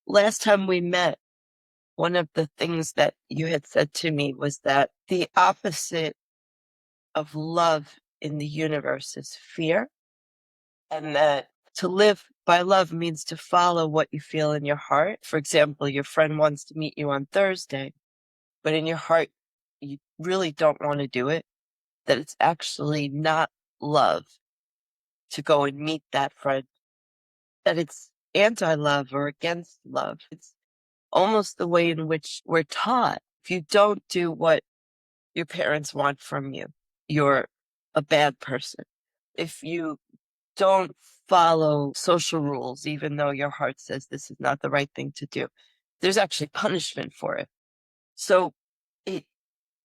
Last time we met, one of the things that you had said to me was that the opposite of love in the universe is fear, and that to live by love means to follow what you feel in your heart. For example, your friend wants to meet you on Thursday, but in your heart, you really don't want to do it, that it's actually not love to go and meet that friend, that it's anti-love or against love. It's almost the way in which we're taught. If you don't do what your parents want from you, you're a bad person. If you don't follow social rules, even though your heart says this is not the right thing to do, there's actually punishment for it. So it,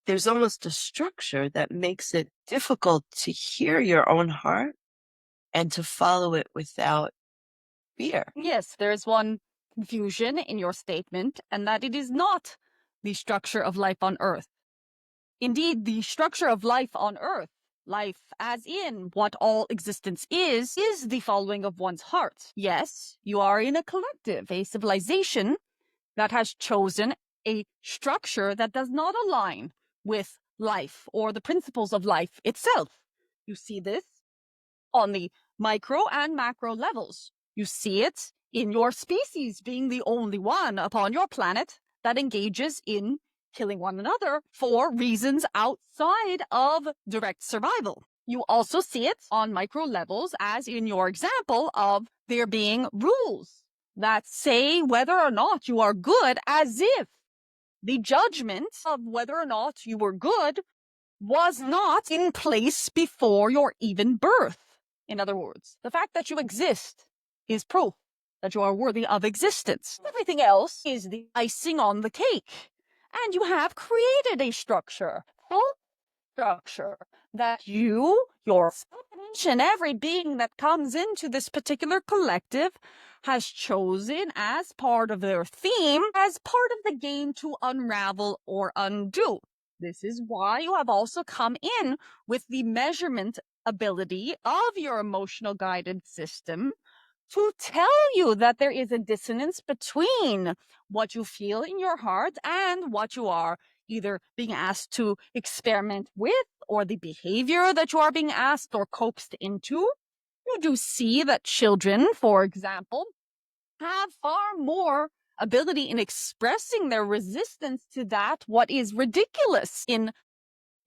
there's almost a structure that makes it difficult to hear your own heart and to follow it without fear. Yes, there is one confusion in your statement, and that it is not the structure of life on Earth. Indeed, the structure of life on Earth, life as in what all existence is the following of one's heart. Yes, you are in a collective, a civilization that has chosen a structure that does not align with life or the principles of life itself. You see this on the micro and macro levels. You see it in your species being the only one upon your planet that engages in killing one another for reasons outside of direct survival. You also see it on micro levels, as in your example of there being rules that say whether or not you are good, as if the judgment of whether or not you were good was not in place before your even birth. In other words, the fact that you exist is proof that you are worthy of existence. Everything else is the icing on the cake. And you have created a structure, that you, yourself, each and every being that comes into this particular collective has chosen as part of their theme, as part of the game to unravel or undo. This is why you have also come in with the measurement ability of your emotional guided system to tell you that there is a dissonance between what you feel in your heart and what you are either being asked to experiment with or the behavior that you are being asked or coaxed into. You do see that children, for example, have far more ability in expressing their resistance to that what is ridiculous in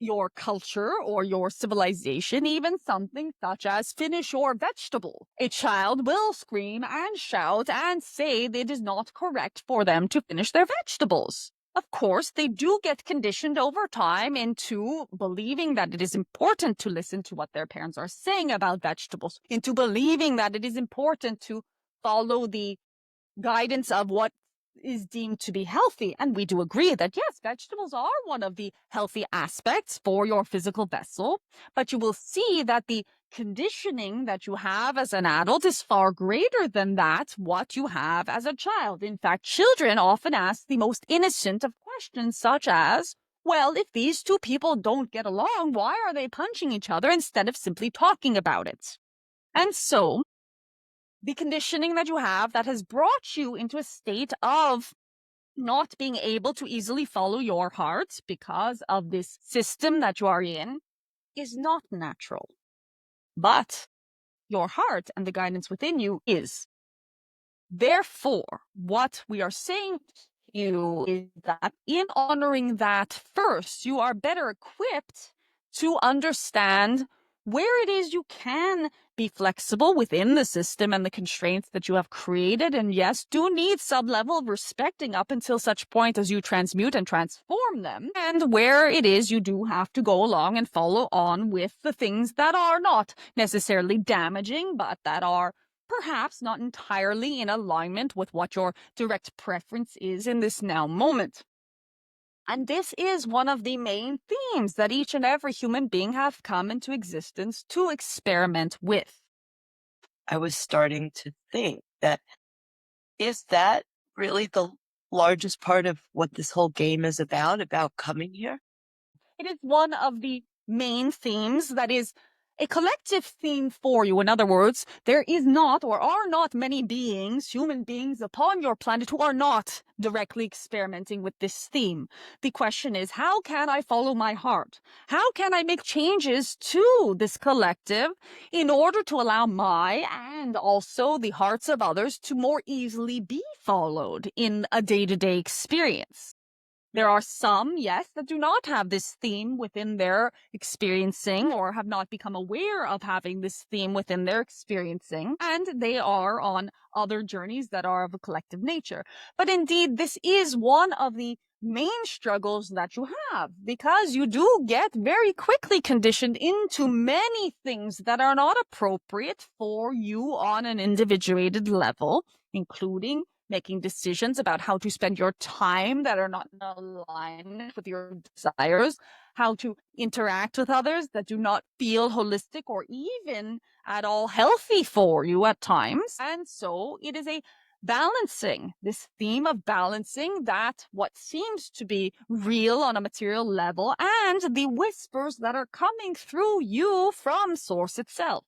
your culture or your civilization, even something such as finish your vegetable. A child will scream and shout and say that it is not correct for them to finish their vegetables. Of course, they do get conditioned over time into believing that it is important to listen to what their parents are saying about vegetables, into believing that it is important to follow the guidance of what is deemed to be healthy. And we do agree that yes, vegetables are one of the healthy aspects for your physical vessel, but you will see that the conditioning that you have as an adult is far greater than that what you have as a child. In fact, children often ask the most innocent of questions, such as, well, if these two people don't get along, why are they punching each other instead of simply talking about it? And so the conditioning that you have that has brought you into a state of not being able to easily follow your heart because of this system that you are in is not natural. But your heart and the guidance within you is. Therefore, what we are saying to you is that in honoring that first, you are better equipped to understand where it is you can be flexible within the system and the constraints that you have created, and yes, do need some level of respecting up until such point as you transmute and transform them, and where it is you do have to go along and follow on with the things that are not necessarily damaging, but that are perhaps not entirely in alignment with what your direct preference is in this now moment. And this is one of the main themes that each and every human being have come into existence to experiment with. I was starting to think that, is that really the largest part of what this whole game is about coming here? It is one of the main themes that is a collective theme for you. In other words, there is not or are not many beings, human beings upon your planet, who are not directly experimenting with this theme. The question is, how can I follow my heart? How can I make changes to this collective in order to allow my and also the hearts of others to more easily be followed in a day-to-day experience? There are some, yes, that do not have this theme within their experiencing or have not become aware of having this theme within their experiencing, and they are on other journeys that are of a collective nature. But indeed, this is one of the main struggles that you have, because you do get very quickly conditioned into many things that are not appropriate for you on an individuated level, including making decisions about how to spend your time that are not in alignment with your desires, how to interact with others that do not feel holistic or even at all healthy for you at times. And so it is a balancing, this theme of balancing that what seems to be real on a material level and the whispers that are coming through you from Source itself.